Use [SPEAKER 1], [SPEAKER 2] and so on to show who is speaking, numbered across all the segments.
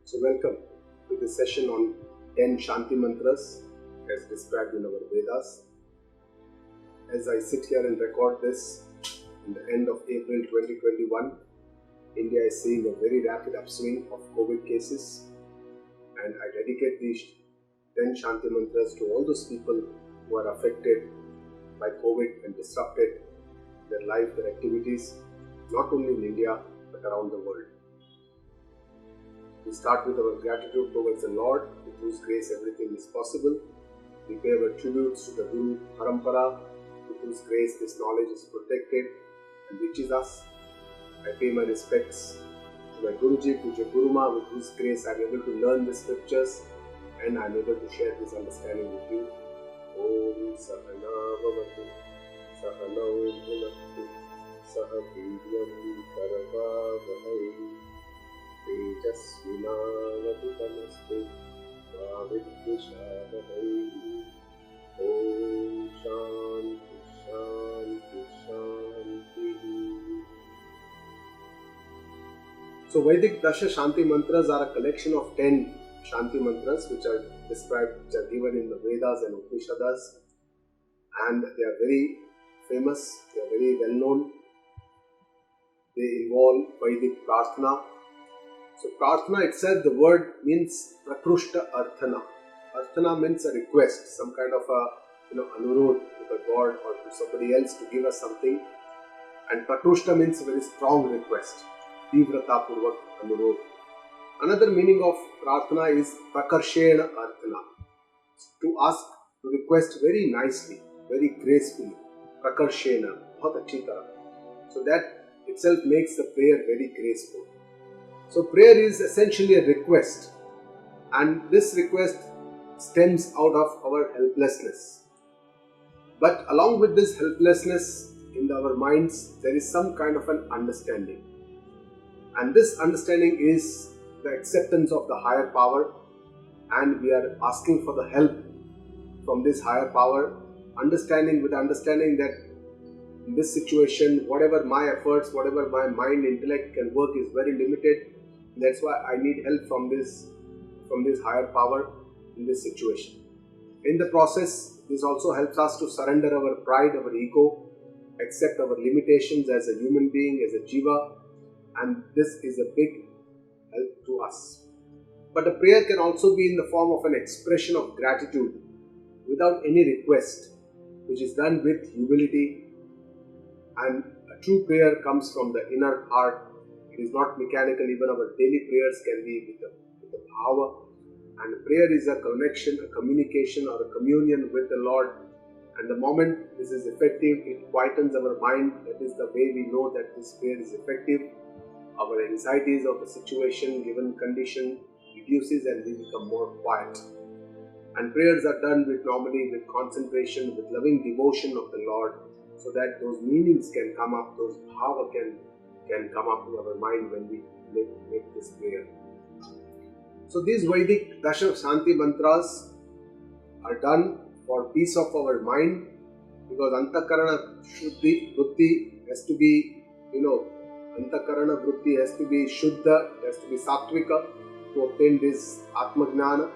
[SPEAKER 1] So welcome to this session on 10 Shanti Mantras as described in our Vedas. As I sit here and record this in the end of April 2021, India is seeing a very rapid upswing of COVID cases, and I dedicate these 10 Shanti Mantras to all those people who are affected by COVID and disrupted their life, their activities, not only in India but around the world. We start with our gratitude towards the Lord, with whose grace everything is possible. We pay our tributes to the Guru Parampara, with whose grace this knowledge is protected and reaches us. I pay my respects to my Guruji, Puja Guruma, with whose grace I am able to learn the scriptures and I am able to share this understanding with you. Om Sahana Vavatu Sahanau Bhunaktu Sahaviryam Karavavahai Tejasvinavadutamastu Vavidvishadavai. Om Shanti Shanti Shanti. So Vedic Dasha Shanti Mantras are a collection of 10 Shanti Mantras which are given in the Vedas and Upanishads, and they are very famous, they are very well known. They involve Vedic Prarthana. So Prarthana itself, the word means Prakrushta Arthana. Arthana means a request, some kind of a anurod to the God or to somebody else to give us something. And Prakrushta means a very strong request. Tivrata Purvak Anurod. Another meaning of Prarthana is Prakarshena Arthana. To ask, to request very nicely, very gracefully. Prakarshena, bahut achhi tarah. So that itself makes the prayer very graceful. So prayer is essentially a request, and this request stems out of our helplessness. But along with this helplessness in our minds, there is some kind of an understanding. And this understanding is the acceptance of the higher power, and we are asking for the help from this higher power, understanding that in this situation, whatever my efforts, whatever my mind, intellect can work is very limited. That's why I need help from this higher power in this situation. In the process, this also helps us to surrender our pride, our ego, accept our limitations as a human being, as a jiva, and this is a big help to us. But a prayer can also be in the form of an expression of gratitude without any request, which is done with humility, and a true prayer comes from the inner heart. It is not mechanical. Even our daily prayers can be with the power. And prayer is a connection, a communication or a communion with the Lord. And the moment this is effective, it quietens our mind. That is the way we know that this prayer is effective. Our anxieties of the situation, given condition, reduces and we become more quiet. And prayers are done normally with concentration, with loving devotion of the Lord, so that those meanings can come up, those bhava can come up to our mind when we make this prayer. So these Vedic Dasha Shanti Mantras are done for peace of our mind, because Antakarana Shuddhi Vritti has to be, Antakarana Vritti has to be Shuddha, has to be Sattvika to obtain this Atma Jnana.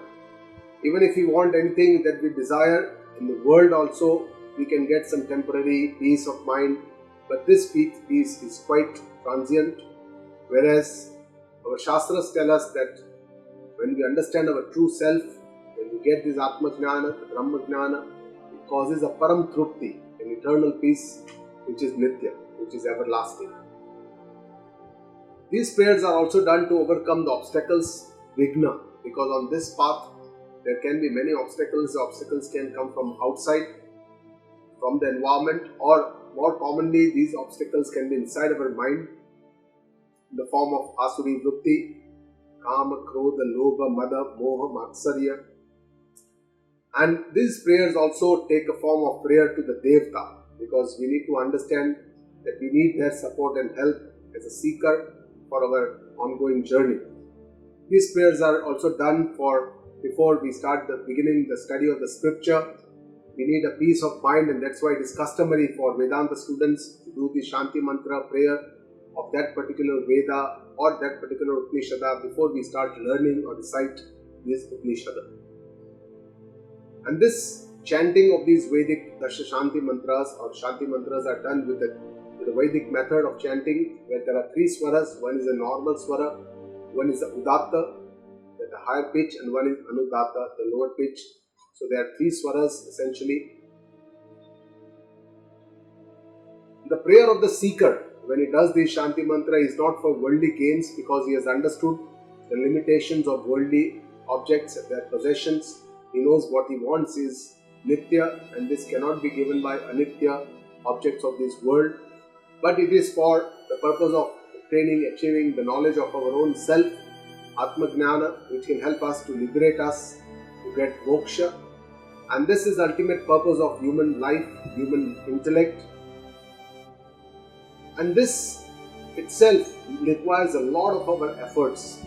[SPEAKER 1] Even if we want anything that we desire in the world also, we can get some temporary peace of mind, but this peace is quite transient, whereas our Shastras tell us that when we understand our true self, when we get this Atma Jnana, Brahma Jnana, it causes a Param Trupti, an eternal peace which is Nitya, which is everlasting. These prayers are also done to overcome the obstacles, Vigna, because on this path there can be many obstacles. The obstacles can come from outside, from the environment, or more commonly these obstacles can be inside our mind in the form of Asuri Vritti, Kama, Krodha, Lobha, Mada, Moha, Matsarya. And these prayers also take a form of prayer to the Devta, because we need to understand that we need their support and help as a seeker for our ongoing journey. These prayers are also done before we start beginning the study of the scripture. We need a peace of mind, and that's why it is customary for Vedanta students to do the Shanti Mantra prayer of that particular Veda or that particular Upanishad before we start learning or recite this Upanishad. And this chanting of these Vedic Dasha Shanti mantras or Shanti mantras are done with the Vedic method of chanting, where there are three swaras. One is a normal swara, one is the Udatta, the higher pitch, and one is Anudatta, the lower pitch. So there are three swaras essentially. The prayer of the seeker, when he does this Shanti mantra, is not for worldly gains, because he has understood the limitations of worldly objects, their possessions. He knows what he wants is Nitya, and this cannot be given by Anitya objects of this world. But it is for the purpose of achieving the knowledge of our own self, Atma Gnana, which can help us to liberate us, to get moksha. And this is the ultimate purpose of human life, human intellect. And this itself requires a lot of our efforts.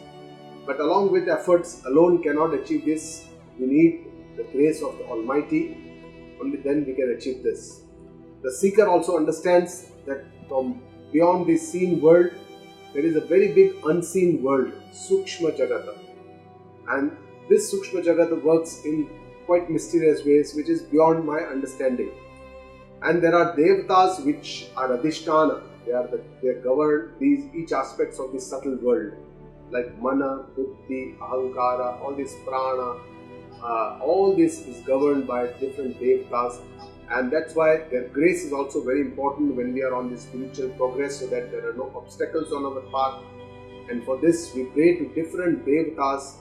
[SPEAKER 1] But along with efforts alone cannot achieve this. We need the grace of the Almighty. Only then we can achieve this. The seeker also understands that from beyond this seen world, there is a very big unseen world, Sukshma Jagata. And this Sukshma Jagata works in quite mysterious ways, which is beyond my understanding. And there are Devatas which are Adhisthana. They govern each aspects of this subtle world, like Mana, Buddhi, Ahankara, all this Prana. All this is governed by different Devatas, and that's why their grace is also very important when we are on this spiritual progress, so that there are no obstacles on our path. And for this we pray to different Devatas,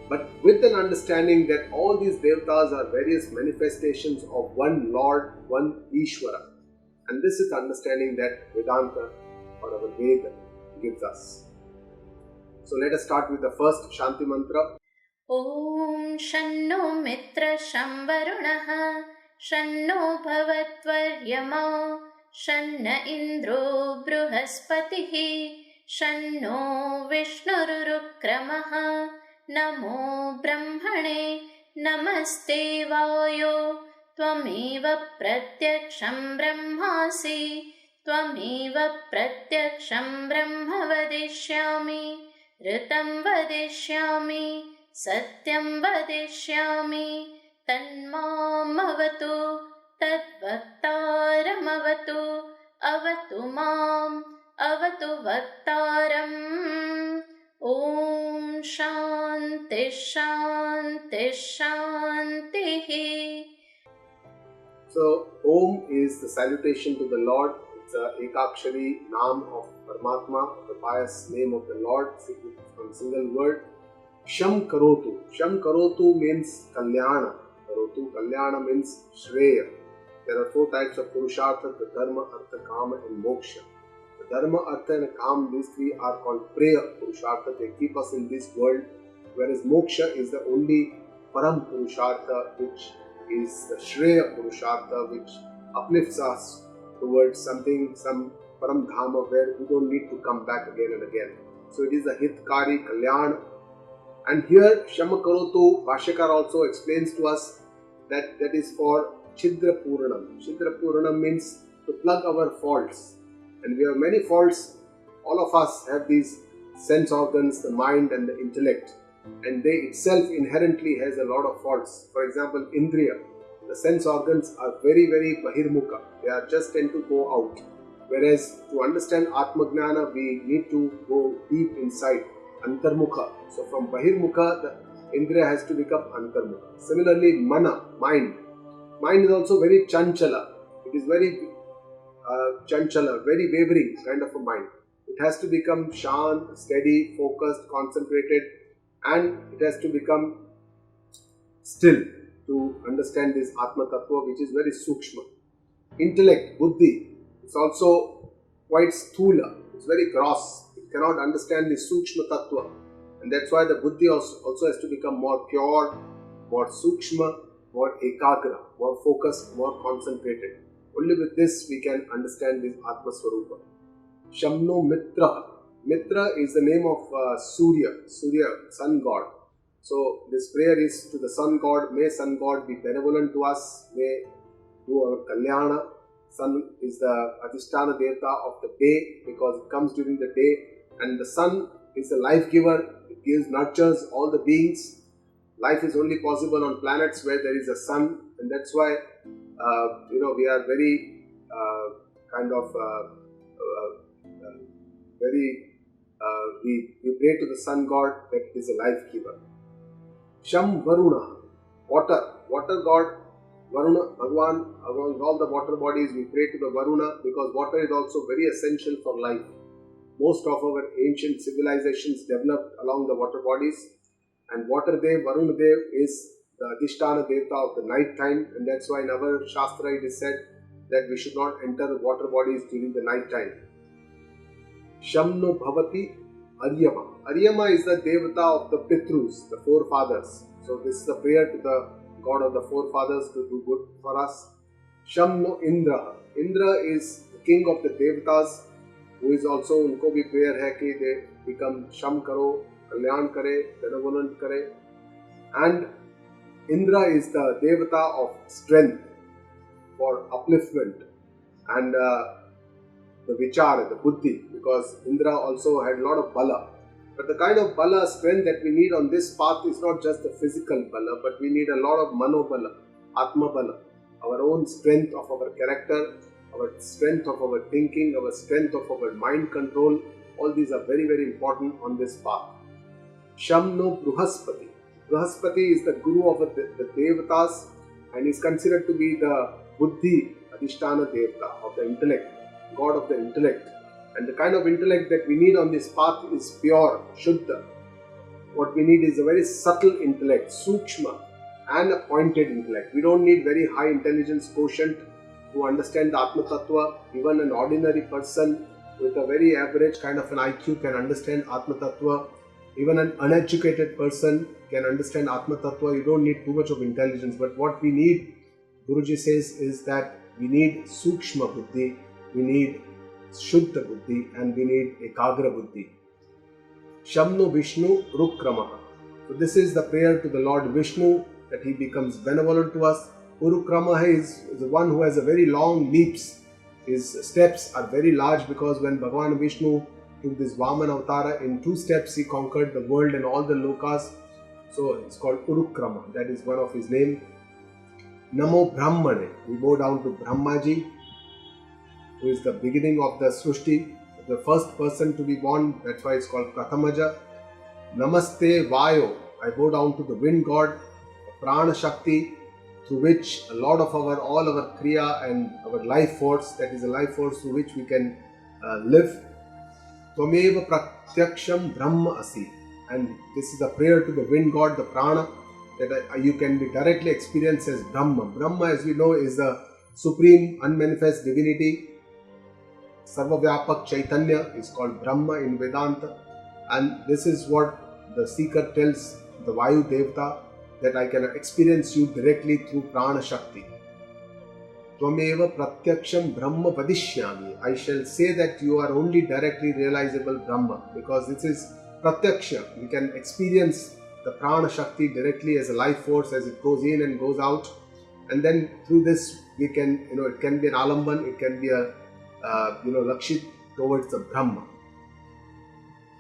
[SPEAKER 1] but with an understanding that all these Devatas are various manifestations of one Lord, one Ishvara. And this is the understanding that Vedanta or our Veda gives us. So let us start with the first Shanti mantra.
[SPEAKER 2] Om Shanno Mitra Shamvarunah Shanno Bhavatvaryama Shanna Indro Bruhaspatihi Shanno Vishnurukramah Namo Brahmane Namaste Vayo Tvameva Pratyaksham Brahmasi Tvameva Pratyaksham Brahma Vadishyami Ritam Vadishyami Satyam Vadishyami Tanmamavatu Tadvaktaramavatu Avatu Mam Avatu Vaktaram. Om Shanti Shanti Shanti.
[SPEAKER 1] So, Om is the salutation to the Lord. It's a Ekakshari Naam of Paramatma, the pious name of the Lord, from single word. Sham Karotu. Sham Karotu means Kalyana. Kalyana means Shreya. There are four types of Purushartha: the Dharma, Artha, Kama and Moksha. The Dharma, Artha and Kama, these three are called Preya Purushartha. They keep us in this world, whereas Moksha is the only Param Purushartha, which is the Shreya Purushartha, which uplifts us towards something, some Param Dhama, where we don't need to come back again and again. So it is the Hitkari Kalyan. And here Shama Karotu, Bhashyakar also explains to us that is for Chidra Puranam. Chidra Puranam means to plug our faults. And we have many faults. All of us have these sense organs, the mind and the intellect. And they itself inherently has a lot of faults. For example, Indriya, the sense organs are very, very Bahirmukha. They are just tend to go out. Whereas to understand Atma Gnana, we need to go deep inside, Antarmukha. So from Bahirmukha, the Indriya has to become Antarmukha. Similarly, Mana, mind. Mind is also very Chanchala. It is very Chanchala, very wavering kind of a mind. It has to become Shant, steady, focused, concentrated, and it has to become still to understand this Atma Tattva, which is very Sukshma. Intellect, Buddhi, is also quite Sthula. It's very gross. It cannot understand the Sukshma Tattva. And that's why the Buddhi also has to become more pure, more Sukshma, more Ekagra, more focused, more concentrated. Only with this we can understand this Atma Swarupa. Shamno Mitra. Mitra is the name of Surya, sun god. So this prayer is to the sun god. May sun god be benevolent to us. May do our Kalyana. Sun is the Adhisthana Devata of the day because it comes during the day, and the sun is the life giver. It gives, nurtures all the beings. Life is only possible on planets where there is a sun, and that's why we are very we pray to the sun god that it is a life giver. Sham Varuna, water god. Varuna, Bhagwan, among all the water bodies, we pray to the Varuna because water is also very essential for life. Most of our ancient civilizations developed along the water bodies, and Waterdev, Varunadev is the Adhisthana Devata of the night time, and that's why in our Shastra it is said that we should not enter water bodies during the night time. Shamno Bhavati Aryama. Aryama is the Devata of the Pitrus, the forefathers. So this is a prayer to the God of the forefathers to do good for us. Shamno Indra. Indra is the king of the Devatas, who is also, उनको भी prayer है कि they become Sham karo, Kalyan kare, benevolent kare. And Indra is the Devata of strength for upliftment and the Vichara, the Buddhi, because Indra also had a lot of Bala. But the kind of Bala, strength that we need on this path is not just the physical Bala, but we need a lot of Mano Bala, Atma Bala, our own strength of our character, our strength of our thinking, our strength of our mind control. All these are very, very important on this path. Shamno Bruhaspati. Bruhaspati is the guru of the Devatas and is considered to be the Buddhi, Adhisthana Devata of the intellect, God of the intellect. And the kind of intellect that we need on this path is pure, Shuddha. What we need is a very subtle intellect, Sukshma, and a pointed intellect. We don't need very high intelligence quotient to understand the Atma Tattva. Even an ordinary person with a very average kind of an IQ can understand Atma Tattva. Even an uneducated person can understand Atma Tattva. You don't need too much of intelligence. But what we need, Guruji says, is that we need Sukshma Buddhi, we need Shuddha Buddhi, and we need Ekagra Buddhi. Shamno Vishnu Urukramaha. So this is the prayer to the Lord Vishnu, that he becomes benevolent to us. Urukramaha is the one who has a very long leaps. His steps are very large because when Bhagavan Vishnu took this Vaman Avatara, in 2 steps he conquered the world and all the lokas. So it's called Urukrama. That is one of his name. Namo Brahmane. We bow down to Brahmaji, who is the beginning of the Srushti, the first person to be born. That's why it's called Prathamaja. Namaste Vayo. I bow down to the wind god, Prana Shakti, through which a lot of all our Kriya and our life force, that is a life force through which we can live. Tvameva Pratyaksham Brahma Asi. And this is a prayer to the wind god, the Prana, that you can be directly experienced as Brahma. Brahma, as we know, is the supreme unmanifest divinity. Sarvavyapak Chaitanya is called Brahma in Vedanta. And this is what the seeker tells the Vayu Devata, that I can experience you directly through Prana Shakti. Tvameva Pratyaksham Brahma Vadishyami. I shall say that you are only directly realizable Brahma, because this is Pratyaksha. We can experience the Prana Shakti directly as a life force as it goes in and goes out. And then through this we can, it can be an alamban, it can be a lakshit towards the Brahma.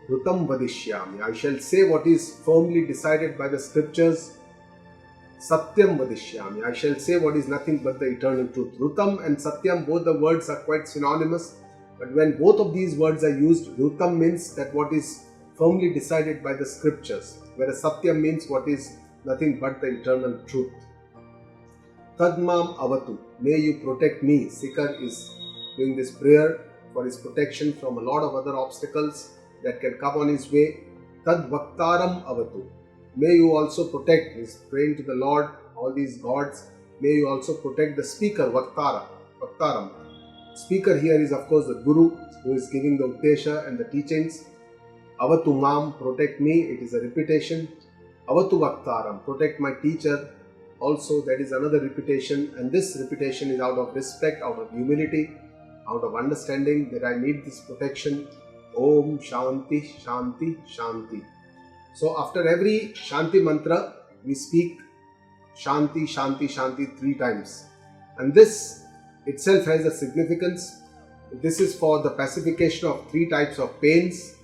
[SPEAKER 1] Rutam Vadishyami. I shall say what is firmly decided by the scriptures. Satyam Vadishyami. I shall say what is nothing but the eternal truth. Rutam and Satyam, both the words are quite synonymous. But when both of these words are used, Rutam means that what is firmly decided by the scriptures, whereas Satyam means what is nothing but the eternal truth. Tadmam Avatu. May you protect me. Seeker is doing this prayer for his protection from a lot of other obstacles that can come on his way. Tad Vaktaram Avatu. May you also protect, he is praying to the Lord, all these gods. May you also protect the speaker, Vaktaram. Speaker here is of course the Guru, who is giving the Updesha and the teachings. Avatu Mam, protect me, it is a repetition. Avatu Vaktaram, protect my teacher. Also, that is another repetition, and this repetition is out of respect, out of humility, out of understanding that I need this protection. Om Shanti Shanti Shanti. So after every Shanti mantra, we speak Shanti Shanti Shanti 3 times. And this itself has a significance. This is for the pacification of three types of pains.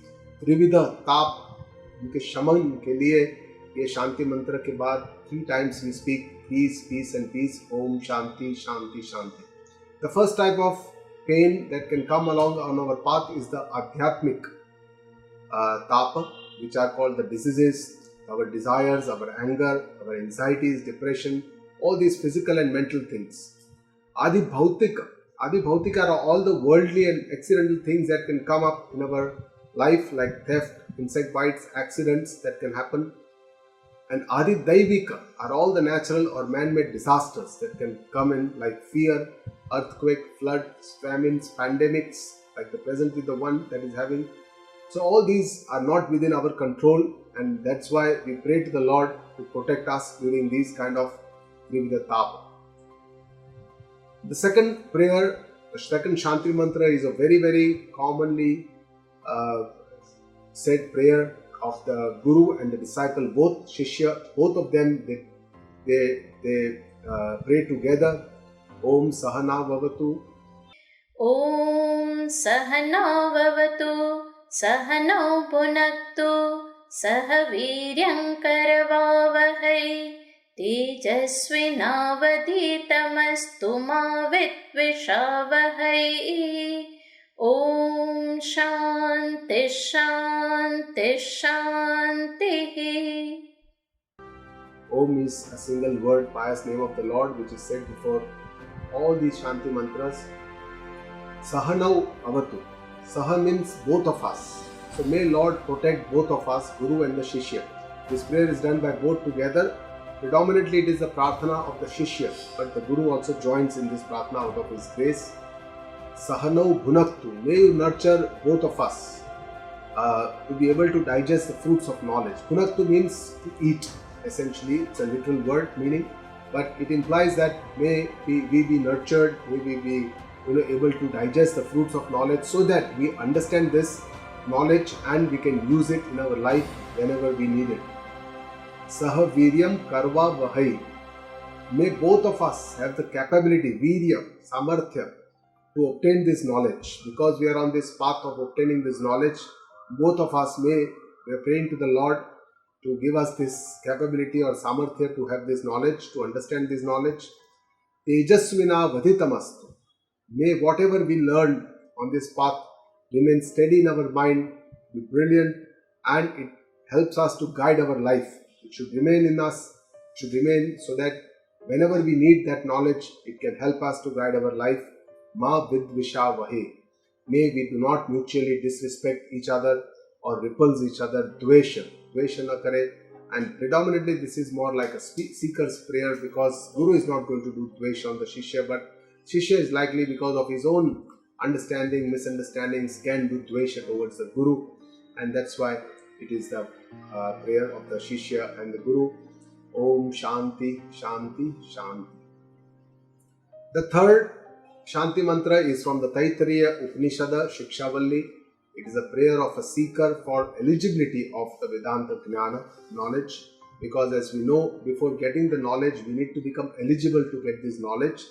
[SPEAKER 1] त्रिविध ताप, उनके शमन के लिए ये शांति मंत्र के बाद 3 times we speak peace, peace and peace. Om Shanti, Shanti, Shanti. The first type of pain that can come along on our path is the adhyatmic tapa, which are called the diseases, our desires, our anger, our anxieties, depression, all these physical and mental things. Adi Bhautika are all the worldly and accidental things that can come up in our life, like theft, insect bites, accidents that can happen. And Adi Daivika are all the natural or man-made disasters that can come in, like fear, earthquake, floods, famines, pandemics, like the presently the one that is having. So all these are not within our control, and that's why we pray to the Lord to protect us during these kind of Trividha Tapa. The second prayer, the second Shanti Mantra, is a very, very commonly said prayer of the Guru and the disciple, both Shishya, both of them, they pray together. Om Sahana Vavatu.
[SPEAKER 2] Om Sahana Vavatu Sahana Bhunaktu Sah Viryam Karavavahai Tejasvinavaditamastu ma Vidvishavahai. Om Shanti Shanti Shanti.
[SPEAKER 1] Om is a single word, pious name of the Lord, which is said before all these Shanti mantras. Sahanau Avatu. Saha means both of us. So may Lord protect both of us, Guru and the Shishya. This prayer is done by both together. Predominantly it is the prarthana of the Shishya, but the Guru also joins in this prarthana out of his grace. Sahanau Bhunaktu. May you nurture both of us to be able to digest the fruits of knowledge. Bhunaktu means to eat. Essentially, it's a literal word meaning, but it implies that may we be nurtured, may we be able to digest the fruits of knowledge, so that we understand this knowledge and we can use it in our life whenever we need it. Saha Viryam Karva Vahai. May both of us have the capability, Virya, Samarthya, to obtain this knowledge. Because we are on this path of obtaining this knowledge, both of us we are praying to the Lord to give us this capability or samarthya to have this knowledge, to understand this knowledge. Tejasvina vaditamastu. May whatever we learn on this path remain steady in our mind, be brilliant, and it helps us to guide our life. It should remain in us, it should remain so that whenever we need that knowledge, it can help us to guide our life. Ma vidvisha vahe. May we do not mutually disrespect each other or repulse each other. Dvesha na kare. And predominantly this is more like a seeker's prayer, because Guru is not going to do dvesha on the Shishya, but Shishya is likely, because of his own understanding, misunderstandings, can do dvesha towards the Guru, and that's why it is the prayer of the Shishya and the Guru. Om Shanti Shanti Shanti. The third Shanti mantra is from the Taittiriya Upanishada Shikshavalli. It is a prayer of a seeker for eligibility of the Vedanta Jnana, knowledge, because as we know, before getting the knowledge, we need to become eligible to get this knowledge,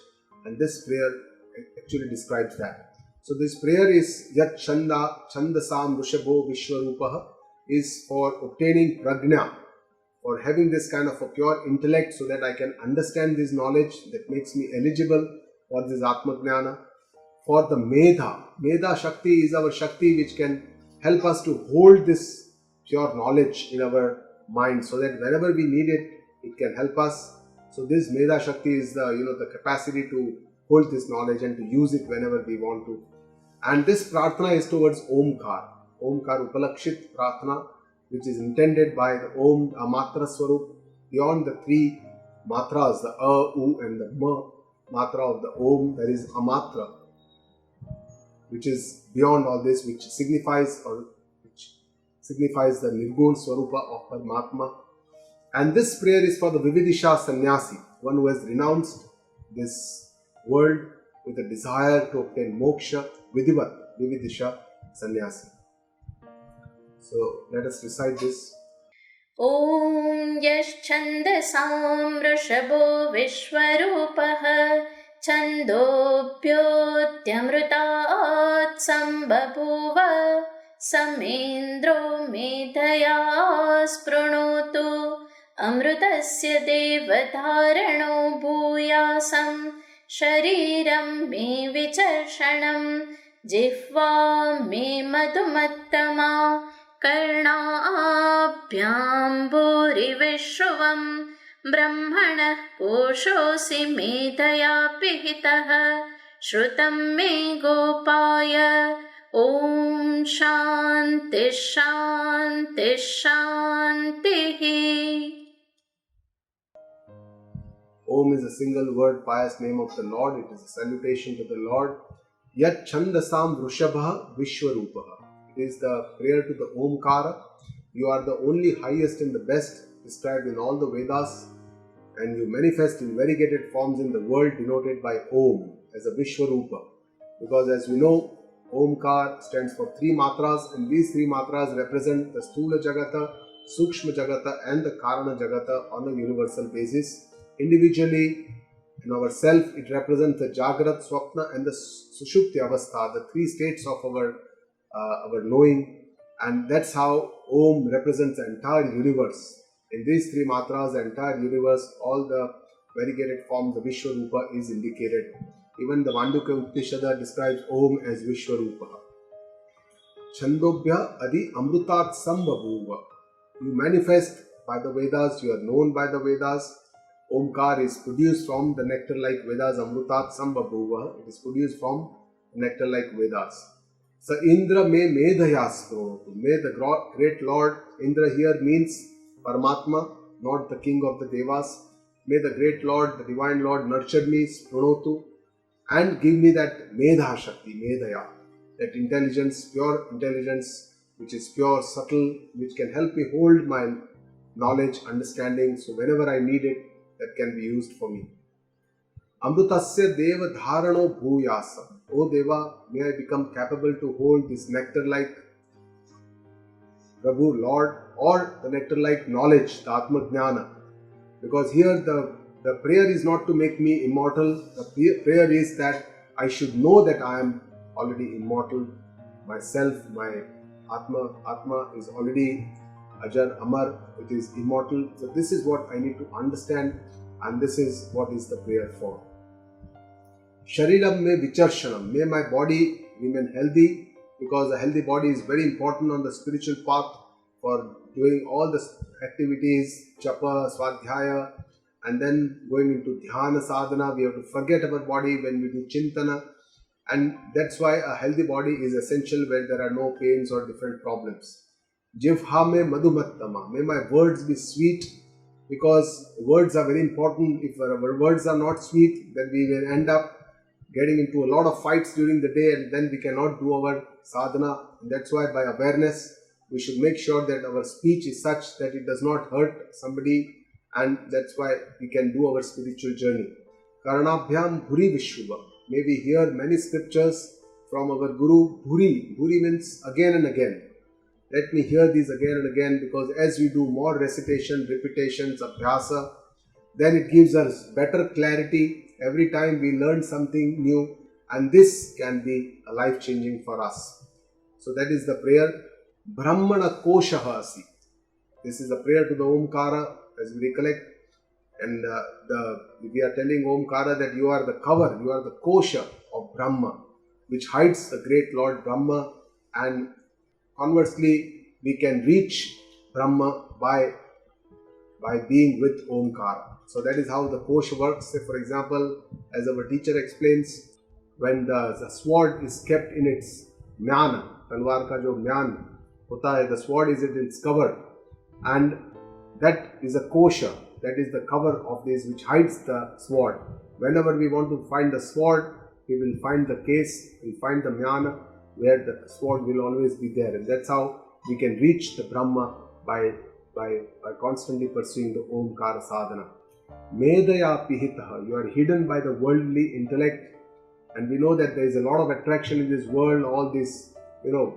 [SPEAKER 1] and this prayer actually describes that. So this prayer is Yat Chandasam Rushabho Vishwarupaha, is for obtaining prajna, for having this kind of a pure intellect so that I can understand this knowledge that makes me eligible for this Atma Jnana. For the Medha Shakti is our Shakti which can help us to hold this pure knowledge in our mind, so that whenever we need it, it can help us. So this Medha Shakti is the capacity to hold this knowledge and to use it whenever we want to. And this prarthana is towards Omkar. Omkar Upalakshit Prarthana, which is intended by the Om, a Matra Swarup, beyond the three matras, the A, U and the Ma matra of the Om, there is a matra, which is beyond all this, which signifies the Nirgun Swarupa of Paramatma. And this prayer is for the Vividisha Sannyasi, one who has renounced this world with a desire to obtain moksha, Vidivat, Vividisha Sannyasi. So let us recite this. Om
[SPEAKER 2] Yaschandasam Vrishabho Vishwarupaha छन्दोऽप्योऽत्यमृतात् सम्बभूव समेन्द्रो मेधया स्पृणोतु अमृतस्य देवधारणो भूयासं शरीरं मे विचर्षणं जिह्वा मे मधुमत्तमा कर्णाभ्यां भूरिविश्रुवं ब्रह्मणः कोशोऽसि मेधया पिहितः श्रुतं मे गोपाय ॐ शान्ति शान्ति शान्तिः.
[SPEAKER 1] Om is a single word, pious name of the Lord. It is a salutation to the Lord. Yat Chandasam Vrushabha Vishwarupah. It is the prayer to the Omkara. You are the only highest and the best described in all the Vedas, and you manifest in variegated forms in the world denoted by Om as a Vishwarupa. Because as we know, Omkar stands for three matras, and these three matras represent the Sthula Jagata, Sukshma Jagata and the Karana Jagata on a universal basis. Individually, in ourself, it represents the Jagrat, Swapna and the Sushupti Avastha, the three states of our knowing, and that's how Om represents the entire universe. In these three matras, the entire universe, all the variegated forms, the Vishwarupa is indicated. Even the Mandukya Upanishad describes Om as Vishwarupa. Chandobhya Adi Amrutat Sambhavuva. You manifest by the Vedas, you are known by the Vedas. Omkar is produced from the nectar-like Vedas. Amrutat Sambhavuva. It is produced from nectar-like Vedas. So Indra me medhayas pranatu. May the great Lord, Indra here means Paramatma, not the king of the Devas. May the great Lord, the divine Lord, nurture me, pranatu, and give me that medha shakti, medhaya, that intelligence, pure intelligence, which is pure, subtle, which can help me hold my knowledge, understanding, so whenever I need it, that can be used for me. Amrutasya deva dharano bhuyasa. O Deva, may I become capable to hold this nectar-like Prabhu, Lord, or the nectar-like knowledge, the Atma Jnana. Because here the prayer is not to make me immortal. The prayer is that I should know that I am already immortal. Myself, my Atma is already Ajar, Amar, it is immortal. So this is what I need to understand, and this is what is the prayer for. Shariram me vicharshanam. May my body remain healthy, because a healthy body is very important on the spiritual path for doing all the activities, japa, swadhyaya, and then going into dhyana sadhana. We have to forget our body when we do chintana, and that's why a healthy body is essential where there are no pains or different problems. Jivha me madhumattama. May my words be sweet, because words are very important. If our words are not sweet, then we will end up getting into a lot of fights during the day, and then we cannot do our sadhana. And that's why by awareness, we should make sure that our speech is such that it does not hurt somebody, and that's why we can do our spiritual journey. Karanabhyam bhuri vishruva. May we hear many scriptures from our Guru. Bhuri means again and again. Let me hear these again and again, because as we do more recitation, repetitions, abhyasa, then it gives us better clarity. Every time we learn something new, and this can be life-changing for us. So that is the prayer. Brahmana koshaha asi. This is a prayer to the Omkara, as we recollect. And we are telling Omkara that you are the cover, you are the kosha of Brahma, which hides the great Lord Brahma, and conversely, we can reach Brahma by being with Omkara. So that is how the kosha works. Say, for example, as our teacher explains, when the sword is kept in its jnana, talwar ka jo jnana hota hai, the sword is in its cover, and that is a kosha, that is the cover of this which hides the sword. Whenever we want to find the sword, we will find the case, we will find the jnana, where the sword will always be there, and that's how we can reach the Brahma by constantly pursuing the Omkara sadhana. Medaya pihitaha. You are hidden by the worldly intellect, and we know that there is a lot of attraction in this world. All this, the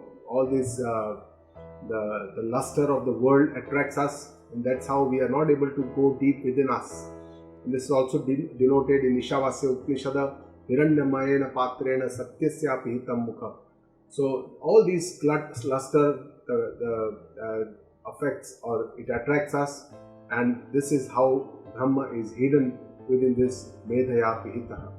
[SPEAKER 1] luster of the world attracts us, and that's how we are not able to go deep within us. This is also denoted in Ishavasya Upanishad, Hiranyamayena Patrena Satyasya Pihitam Mukha. So all these luster affects or it attracts us, and this is how Brahma is hidden within this Medhaya Pihitaha.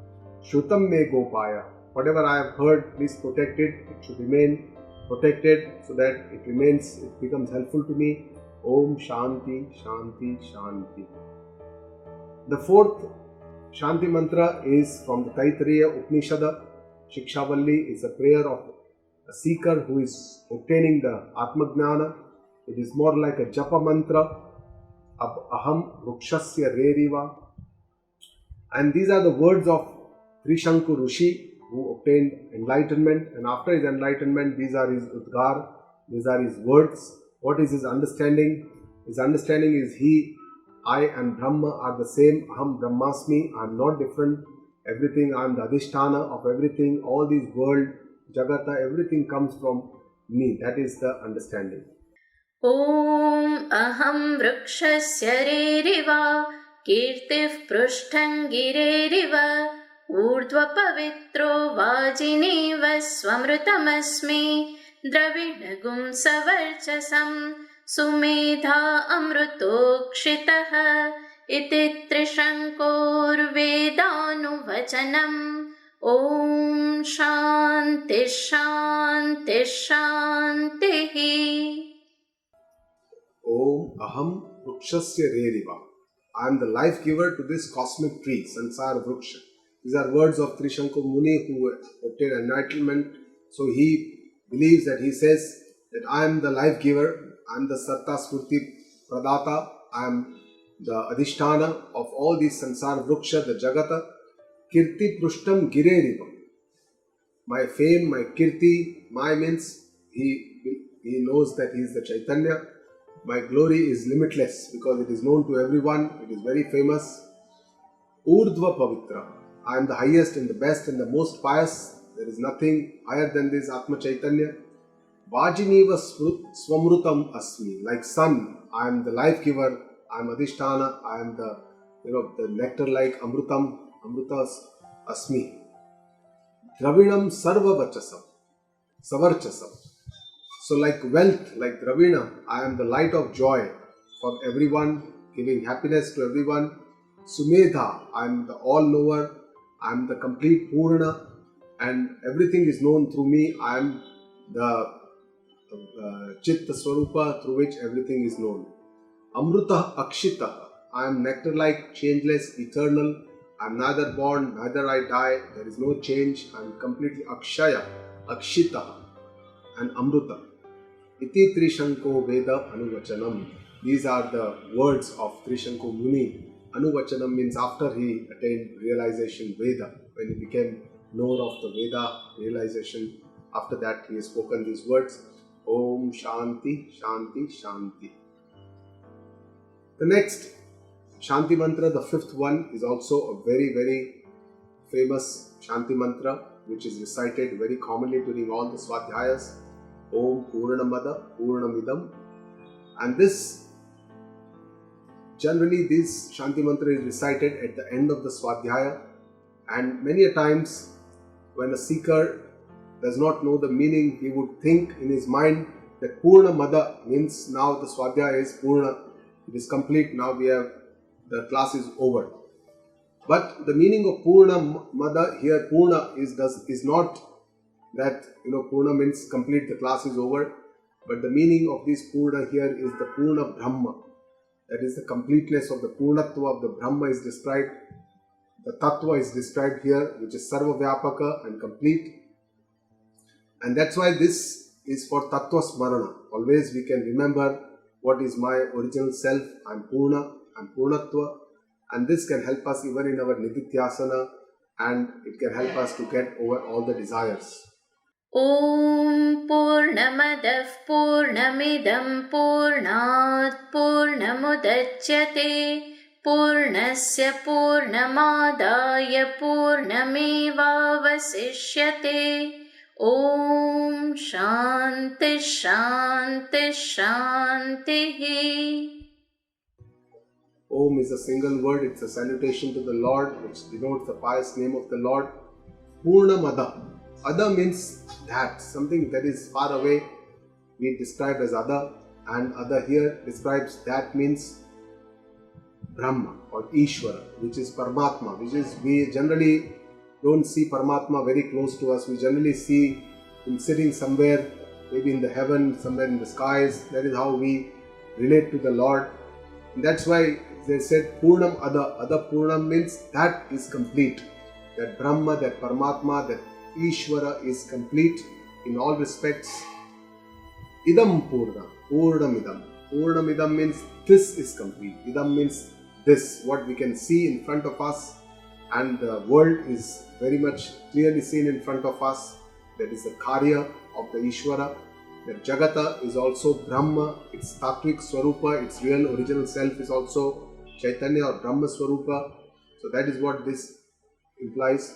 [SPEAKER 1] Shrutam me gopaya. Whatever I have heard, please protect it. It should remain protected so that it becomes helpful to me. Om Shanti, Shanti, Shanti. The fourth Shanti mantra is from the Taittiriya Upanishad. Shikshavalli is a prayer of a seeker who is obtaining the Atmagnana. It is more like a japa mantra. Aham vrukshasya reriva. And these are the words of Trishanku Rishi, who obtained enlightenment, and after his enlightenment, these are his udgar, these are his words. What is his understanding? His understanding is I and Brahma are the same. Aham Brahmasmi, I am not different. Everything, I am the Adhisthana of everything. All these world, Jagata, everything comes from me. That is the understanding.
[SPEAKER 2] Om aham vrukshasya reriva kirtif prushtham gireriva urdhva pavitro vajineva swamrutamasmi dravidagum savarchasam sumedha amrutokshitah iti trishankor vedanu Om Shanti Shanti Shanti.
[SPEAKER 1] Om Aham Vrukshasya Reriva. I am the life giver to this cosmic tree, Sansara Vruksha. These are words of Trishanku Muni who obtained enlightenment. So he believes that he says that I am the life giver, I am the Satta Smrti Pradata, I am the Adhisthana of all these Sansara Vruksha, the Jagata. Kirti Prushtam Gireriva. My fame, my Kirti, my means he knows that he is the Chaitanya. My glory is limitless because it is known to everyone. It is very famous. Urdhva Pavitra. I am the highest and the best and the most pious. There is nothing higher than this Atma Chaitanya. Vajiniva Swamrutam Asmi. Like sun, I am the life giver. I am Adhisthana. I am the nectar like Amrutam. Amrutas Asmi. Dravinam Sarva Vachasam. Savarchasam. So like wealth, like Dravina, I am the light of joy for everyone, giving happiness to everyone. Sumedha, I am the all-knower, I am the complete Purna, and everything is known through me. I am the Chitta Swarupa through which everything is known. Amruta Akshita, I am nectar-like, changeless, eternal. I am neither born, neither I die. There is no change. I am completely Akshaya, Akshita, and Amruta. Iti Trishanko Veda Anuvachanam. These are the words of Trishanku Muni. Anuvachanam means after he attained realization Veda, when he became knower of the Veda realization. After that he has spoken these words. Om Shanti, Shanti, Shanti. The next Shanti mantra, the fifth one, is also a very, very famous Shanti mantra which is recited very commonly during all the Swadhyayas. Om Purnamada Purnamidam. And this Shanti mantra is recited at the end of the Swadhyaya, and many a times when a seeker does not know the meaning, he would think in his mind that Purnamada means now the Swadhyaya is Purna, it is complete, now the class is over. But the meaning of Purnamada here, Purna is not that Purna means complete, the class is over, but the meaning of this Purna here is the Purna Brahma. That is the completeness of the Purnatva of the Brahma is described. The Tattva is described here, which is Sarva Vyapaka and complete. And that's why this is for Tattva Smarana. Always we can remember what is my original self. I am Purna, I am Purnatva. And this can help us even in our Nidithyasana, and it can help us to get over all the desires.
[SPEAKER 2] Om Purnamadah Purnamidam Purnat Purnamudachyate Purnasya Purnamadaya Purnamevavasishyate. Om Shanti Shanti Shanti.
[SPEAKER 1] Om is a single word, it's a salutation to the Lord, which denotes the pious name of the Lord. Purnamada. Ada means that, something that is far away, we describe as Ada, and Ada here describes that means Brahma or Ishvara, which is Paramatma, which is, we generally don't see Paramatma very close to us. We generally see him sitting somewhere, maybe in the heaven, somewhere in the skies. That is how we relate to the Lord. And that's why they said Purnam Ada. Ada Purnam means that is complete. That Brahma, that Paramatma, that Ishvara is complete in all respects. Idam Purna, Purnamidam. Purnamidam means this is complete. Idam means this, what we can see in front of us, and the world is very much clearly seen in front of us. That is the Karya of the Ishvara. The Jagata is also Brahma, its Tattvic Swarupa, its real original self is also Chaitanya or Brahma Swarupa. So that is what this implies.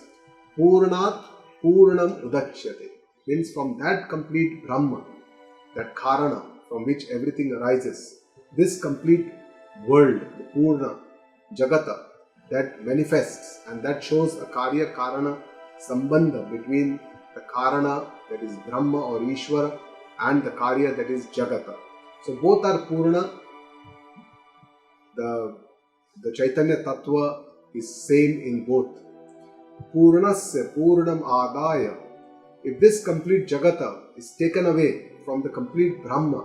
[SPEAKER 1] Purnat Purnam Udachyate means from that complete Brahma, that Karana from which everything arises, this complete world, the Purna, Jagata, that manifests and that shows a Karya Karana Sambandha between the Karana, that is Brahma or Ishvara, and the Karya, that is Jagata. So both are Purna. The Chaitanya Tattva is same in both. Purnasya Purnam Adaya. If this complete Jagata is taken away from the complete Brahma,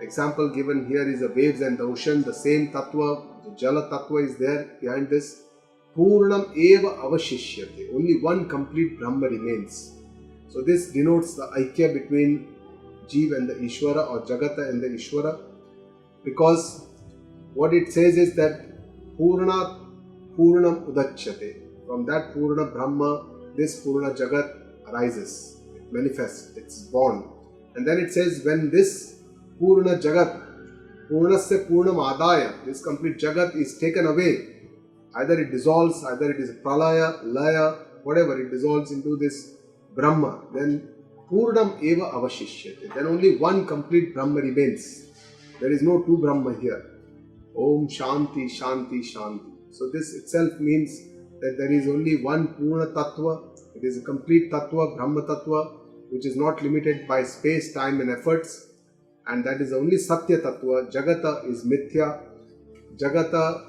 [SPEAKER 1] example given here is the waves and the ocean, the same Tattva, the Jala Tattva is there behind this. Purnam eva avashishyate. Only one complete Brahma remains. So this denotes the Aikya between Jeev and the Ishvara, or Jagata and the Ishvara, because what it says is that Purnat Purnam Udachyate. From that Purna Brahma, this Purna Jagat arises, it manifests, it's born. And then it says, when this Purna Jagat, Purnasya Purnam Adaya, this complete Jagat is taken away, either it dissolves, either it is Pralaya, Laya, whatever, it dissolves into this Brahma, then Purnam Eva Avashishyate. Then only one complete Brahma remains. There is no two Brahma here. Om Shanti, Shanti, Shanti. So this itself means that there is only one Purna Tattva. It is a complete Tattva, Brahma Tattva, which is not limited by space, time and efforts. And that is only Satya Tattva. Jagata is Mithya. Jagata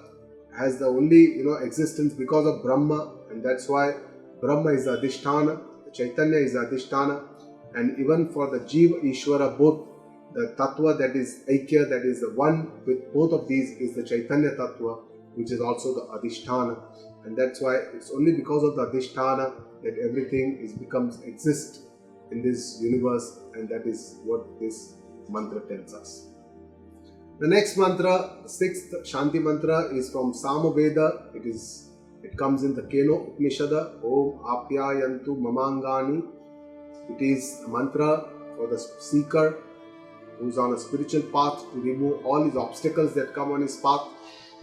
[SPEAKER 1] has the only existence because of Brahma, and that's why Brahma is the Adhisthana, Chaitanya is the Adhisthana, and even for the Jiva Ishvara, both the Tattva that is Aikya, that is the one with both of these, is the Chaitanya Tattva, which is also the Adhisthana. And that's why it's only because of the Adhisthana that everything becomes exist in this universe, and that is what this mantra tells us. The next mantra, the sixth Shanti mantra, is from Samaveda. It comes in the Keno Upanishada. Om Apyayantu Mamangani. It is a mantra for the seeker who is on a spiritual path to remove all his obstacles that come on his path,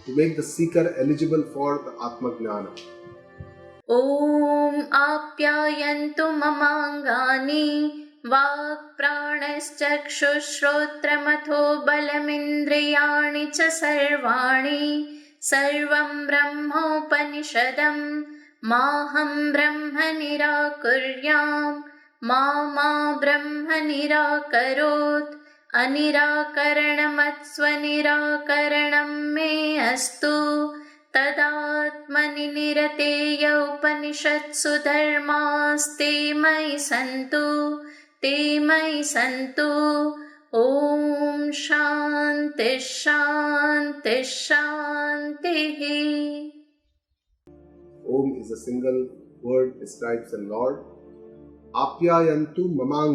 [SPEAKER 1] to make the seeker eligible for the Atma Gnana.
[SPEAKER 2] Om Apyayantu Mamangani Vak Pranaschakshushrotramatho Balamindriyani Cha Sarvani Sarvam Brahmopanishadam Maham Brahma Nirakuryam Ma Brahma Nirakarot Anirakaranamatsvanirakaranam me astu Tadatmani nirateya upanishatsu dharmaste mai santu Om Shanti Shanti Shanti.
[SPEAKER 1] Om is a single word, describes the Lord. Apyayantu mama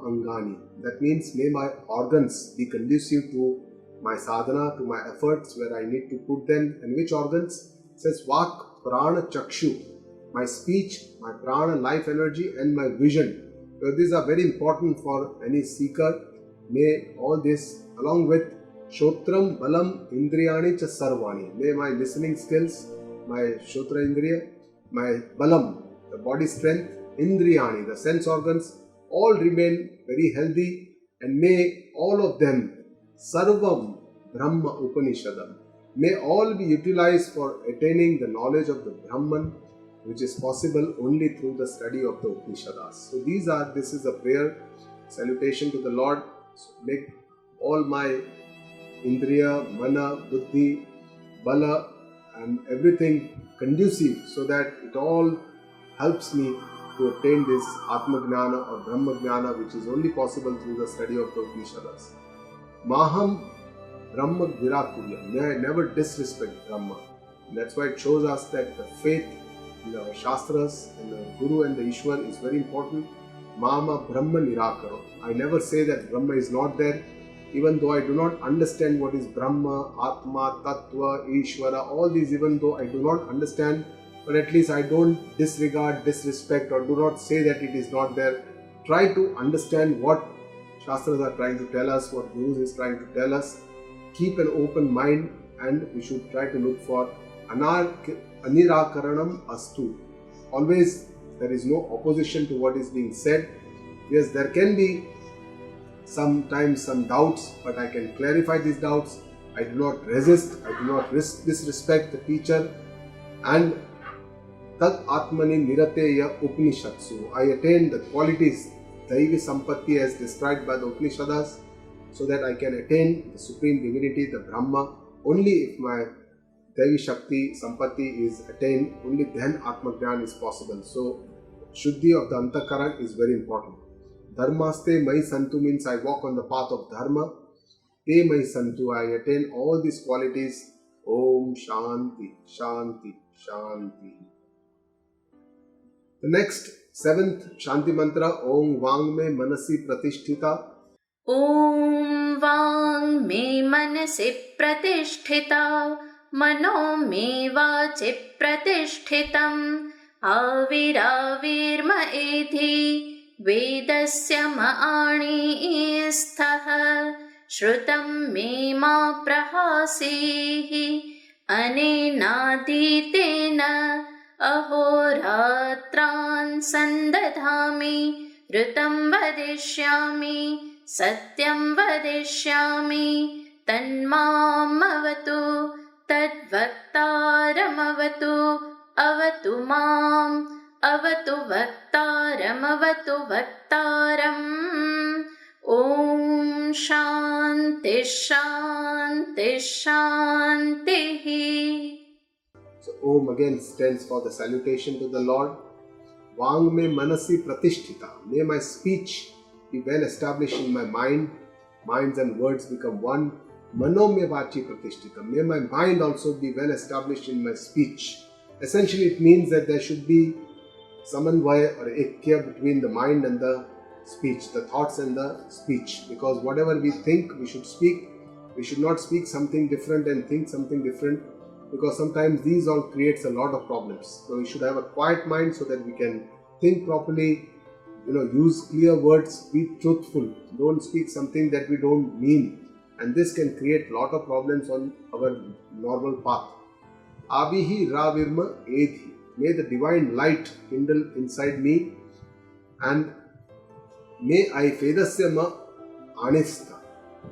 [SPEAKER 1] angani. That means may my organs be conducive to my sadhana, to my efforts where I need to put them. And which organs? It says Vak Prana Chakshu, my speech, my prana, life energy, and my vision. So these are very important for any seeker. May all this, along with Shotram Balam Indriyani Cha Sarvani, may my listening skills, my Shotra Indriya, my Balam, the body strength, Indriyani, the sense organs, all remain very healthy, and may all of them Sarvam Brahma Upanishadam, may all be utilized for attaining the knowledge of the Brahman, which is possible only through the study of the Upanishads. So this is a prayer, salutation to the Lord. So make all my Indriya, Mana, Buddhi, Bala and everything conducive so that it all helps me to attain this Atma Gnana or Brahma Gnana, which is only possible through the study of the Upanishads. Maham Brahma Virakurya. May I never disrespect Brahma. And that's why it shows us that the faith in our Shastras and the Guru and the Ishwar is very important. Mama Brahma Nirakaro. I never say that Brahma is not there, even though I do not understand what is Brahma, Atma, Tattva, Ishwara, all these, even though I do not understand, but at least I don't disregard, disrespect, or do not say that it is not there. Try to understand what Shastras are trying to tell us, what Gurus is trying to tell us. Keep an open mind, and we should try to look for Anirakaranam Astu. Always there is no opposition to what is being said. Yes, there can be sometimes some doubts, but I can clarify these doubts. I do not resist, I do not disrespect the teacher. And Tat Atmani Nirateya Upanishatsu. I attain the qualities Daivi Sampatti as described by the Upanishads, so that I can attain the supreme divinity, the Brahma. Only if my Daivi Shakti Sampatti is attained, only then Atma Gyan is possible. So Shuddhi of the Antakaran is very important. Dharmaste Mai Santu means I walk on the path of Dharma. Te Mai Santu, I attain all these qualities. Om Shanti, Shanti, Shanti. The next, 7th Shanti Mantra, Om Vang Me Manasi Pratishtita.
[SPEAKER 2] ॐ वाङ् मे मनसि प्रतिष्ठिता मनो मे वाचि प्रतिष्ठितम् आविराविर्म एधि वेदस्य म आणीस्थः श्रुतं मे मा प्रहासीः अनेनादीतेन अहोरात्रान् सन्दधामि ऋतं वदिष्यामि सत्यं वदिष्यामि तन्मामवतु तद्वक्तारमवतु अवतु माम् अवतु वक्तारमवतु वक्तारम् ॐ शान्ति शान्ति शान्तिः.
[SPEAKER 1] So Om again stands for the salutation to the Lord. Vang me manasi pratishtita. May my speech be well established in my mind. Minds and words become one. Mano me vachi pratishtita. May my mind also be well established in my speech. Essentially it means that there should be samanvaya or ekya between the mind and the speech, the thoughts and the speech. Because whatever we think, we should speak. We should not speak something different and think something different, because sometimes these all creates a lot of problems. So we should have a quiet mind so that we can think properly, use clear words, be truthful, don't speak something that we don't mean, and this can create a lot of problems on our normal path. Abihi Ravirma Edhi. May the divine light kindle inside me, and may I Vedasya Ma Anistha.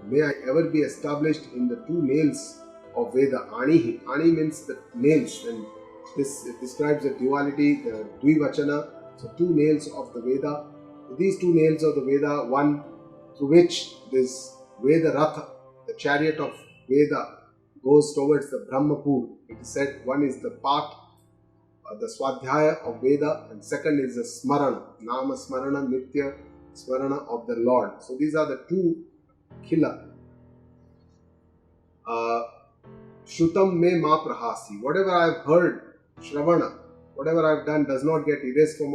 [SPEAKER 1] May I ever be established in the two nails of Veda. Anihi. Ani means the nails, and this describes the duality, the Dvivachana. So two nails of the Veda. These two nails of the Veda, one through which this Veda Ratha, the chariot of Veda, goes towards the Brahmapur. It is said one is the path, the Swadhyaya of Veda, and second is the Smarana, Nama Smarana, Nitya Smarana of the Lord. So these are the two khila. Shrutam me ma prahasi. Whatever I have heard, Shravana, whatever I have done does not get erased from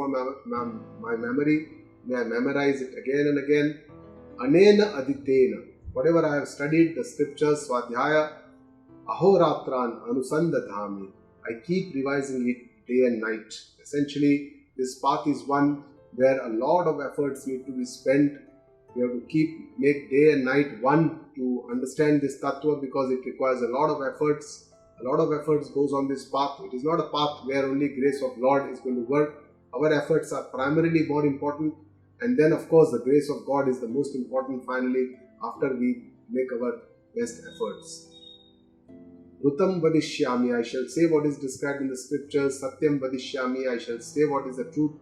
[SPEAKER 1] my memory. May I memorize it again and again. Anena aditena. Whatever I have studied, the scriptures, Swadhyaya, Ahoratran Anusandadhami. I keep revising it day and night. Essentially, this path is one where a lot of efforts need to be spent. We have to make day and night one to understand this tattva, because it requires a lot of efforts. A lot of efforts goes on this path. It is not a path where only grace of Lord is going to work. Our efforts are primarily more important, and then of course the grace of God is the most important finally, after we make our best efforts. Vrutam vadishyami, I shall say what is described in the scriptures. Satyam vadishyami, I shall say what is the truth.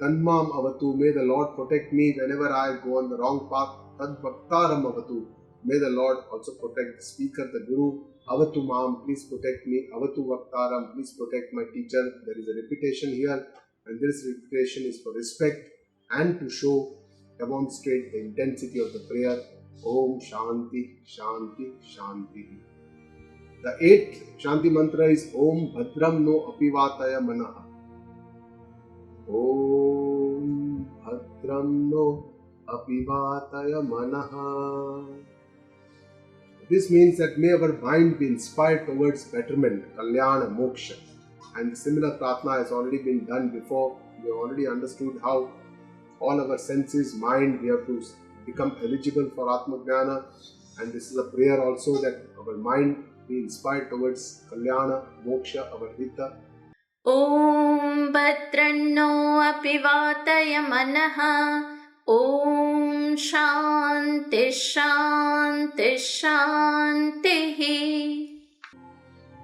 [SPEAKER 1] Tanmam avatu, may the Lord protect me whenever I go on the wrong path. Tad bhaktaram avatu, may the Lord also protect the speaker, the Guru. Avatu mam, please protect me. Avatu bhaktaram, please protect my teacher. There is a repetition here, and this repetition is for respect and to show, demonstrate the intensity of the prayer. Om Shanti, Shanti, Shanti. The eighth Shanti mantra is Om Bhadram no Apivataya Manaha. Om Bhadram no Apivataya Manaha. This means that may our mind be inspired towards betterment, Kalyana, Moksha. And similar pratna has already been done before. We have already understood how all our senses, mind, we have to become eligible for Atma Jnana. And this is a prayer also that our mind be inspired towards Kalyana, Moksha, our Hita.
[SPEAKER 2] ॐ भद्रन्नो अपि वातय मनः ॐ शान्ति शान्ति शान्तिः.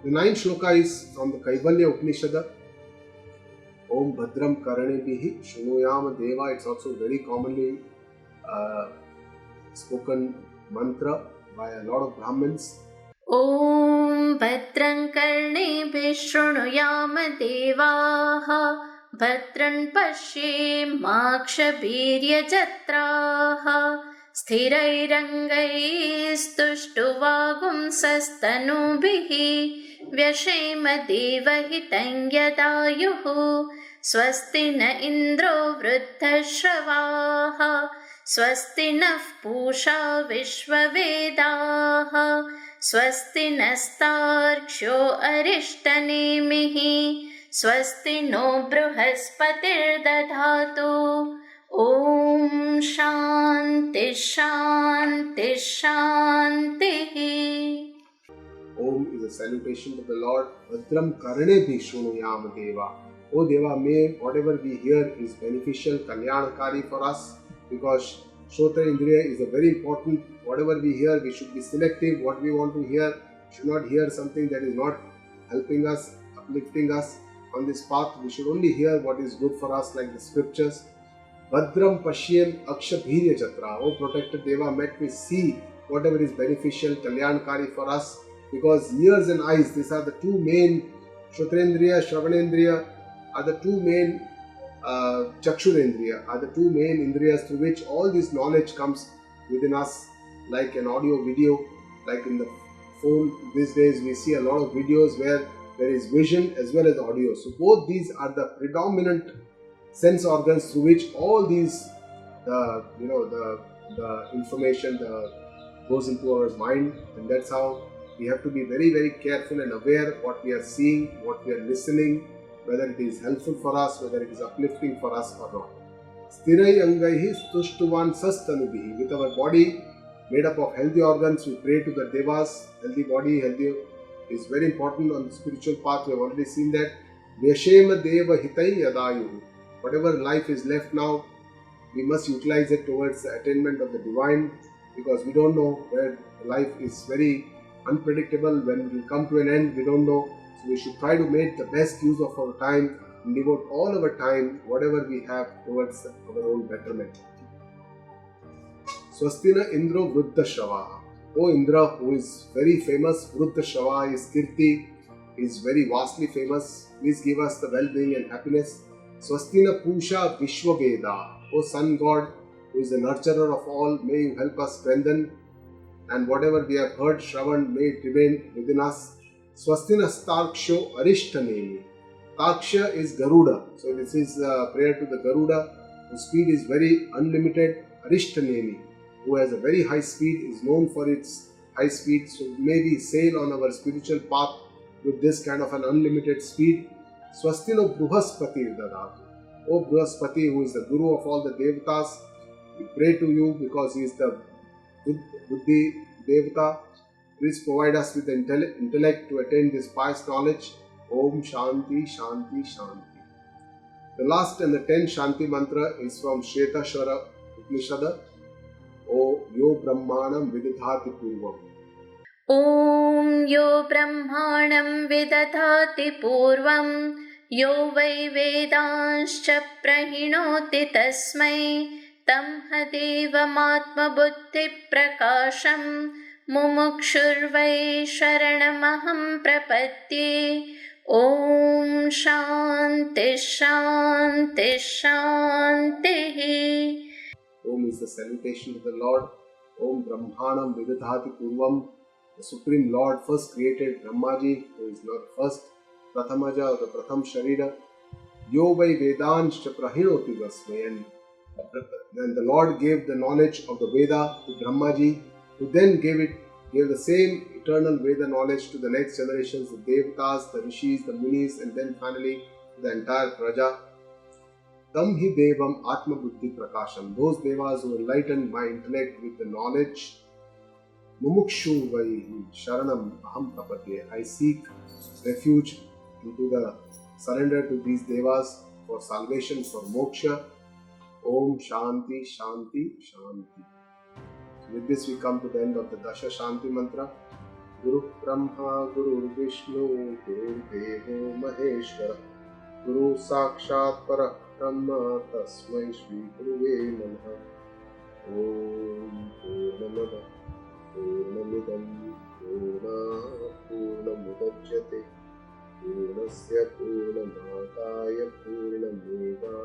[SPEAKER 1] The ninth shloka is from the Kaivalya Upanishad. Om Bhadram Karanebhihi Shunuyama Deva. It's also very commonly spoken mantra by a lot of Brahmins.
[SPEAKER 2] ॐ भद्रं कर्णेभिः शृणुयाम देवाः भद्रं पश्येमाक्षवीर्यजत्राः स्थिरैरङ्गैस्तुष्टुवागुंसस्तनूभिः व्यशेम देवहितं यदायुः स्वस्ति न इन्द्रो वृद्धश्रवाः स्वस्ति नः पूषा विश्ववेदाः स्वस्ति नस्तार्क्ष्यो अरिष्टनेमिः स्वस्ति नो बृहस्पतिर्दधातु. ॐ शान्ति शान्ति शान्तिः.
[SPEAKER 1] Om is a salutation to the Lord. Bhadram Karanebhi Shunuyama Deva. O Deva, may whatever we hear is beneficial, kalyanakari for us, because Shrotra Indriya is a very important. Whatever we hear, we should be selective. What we want to hear, should not hear something that is not helping us, uplifting us on this path. We should only hear what is good for us, like the scriptures. Bhadram Pashyem Akshabhirya Chatra. O protected Deva, let me see whatever is beneficial, kalyankari for us, because ears and eyes, these are the two main, Shrotrendriya, Shravanendriya are the two main, Chakshurendriya are the two main indriyas through which all this knowledge comes within us, like an audio video, like in the phone these days we see a lot of videos where there is vision as well as audio. So both these are the predominant sense organs through which all these, the information goes into our mind, and that's how we have to be very, very careful and aware what we are seeing, what we are listening, whether it is helpful for us, whether it is uplifting for us or not. Stirai angaihi stushtuvan sastanubihi. With our body made up of healthy organs, we pray to the devas. Healthy body, healthy is very important on the spiritual path. We have already seen that. Vyashema deva hitai yadayuhu. Whatever life is left now, we must utilize it towards the attainment of the divine, because we don't know where life is very unpredictable. When it will come to an end, we don't know. So we should try to make the best use of our time and devote all our time, whatever we have, towards our own betterment. Swastina Indro Vruddha Shravaha. O Indra, who is very famous, Vruddha Shravaha, his Kirti is very vastly famous. Please give us the well-being and happiness. Swastina Pusha Vishwaveda. O Sun God, who is the nurturer of all, may you help us strengthen, and whatever we have heard, Shravan, may it remain within us. Swastina Starksho Arishtanemi. Taksha is Garuda. So this is a prayer to the Garuda, whose speed is very unlimited. Arishtanemi, who has a very high speed, is known for its high speed. So may we sail on our spiritual path with this kind of an unlimited speed. Swastino Bruhaspati Dadatu. O Bruhaspati, who is the Guru of all the Devatas, we pray to you because he is the Buddhi Devata. Please provide us with the intellect to attain this pious knowledge. Om Shanti Shanti Shanti. The last and the 10th Shanti mantra is from Shvetashvara Upanishad. O Yo Brahmanam Vididhati Purvam.
[SPEAKER 2] ॐ यो ब्रह्माणं विदधाति पूर्वं यो वै वेदांश्च प्रहिणोति तस्मै तं ह देवमात्मबुद्धिप्रकाशं मुमुक्षुर्वै शरणमहं प्रपद्ये। ॐ शान्ति शान्ति शान्तिः।
[SPEAKER 1] Om is the salutation of the Lord. Om Brahmanam Vidadhati Purvam. The Supreme Lord first created Brahmaji, who is not first Prathamaja or the Pratham Sharira. Yo vai Vedanscha Prahinoti Vasmayan. Then the Lord gave the knowledge of the Veda to Brahmaji, who then gave the same eternal Veda knowledge to the next generations, the Devatas, the Rishis, the Munis, and then finally the entire Praja. Tam hi devam atma buddhi prakasham. Those devas who enlightened my intellect with the knowledge. Mumukshu vaihi sharanam aham prapadye. I seek refuge into the surrender to these devas for salvation, for moksha. Om Shanti Shanti Shanti. With this we come to the end of the Dasha Shanti Mantra. Guru Brahma, Guru Vishnu, Guru Devo Maheshwara, Guru Sakshat Parabrahma, Tasmai Shri Guruve Namaha. Om Purnamada Purnamidam Purnat Purnamudachyate Purnasya Purnamadaya Purnameva